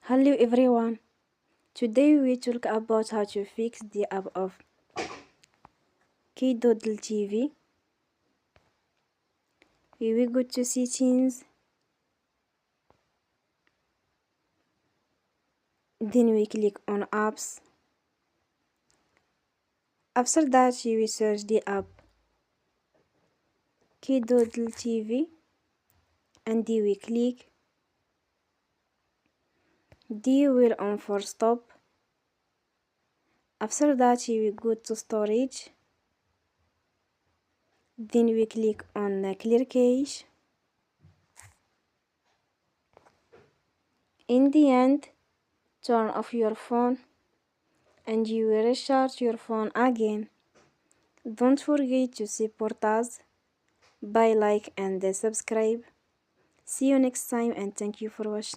Hello everyone. Today we talk about how to fix the app of KidooDleTv. We will go to settings, then we click on apps. After that we will search the app KidooDleTv and we click. We will on for stop. After that we will go to storage. Then we click on clear cache. In the end, turn off your phone and you will restart your phone again. Don't forget to support us by like and subscribe. See you next time and thank you for watching.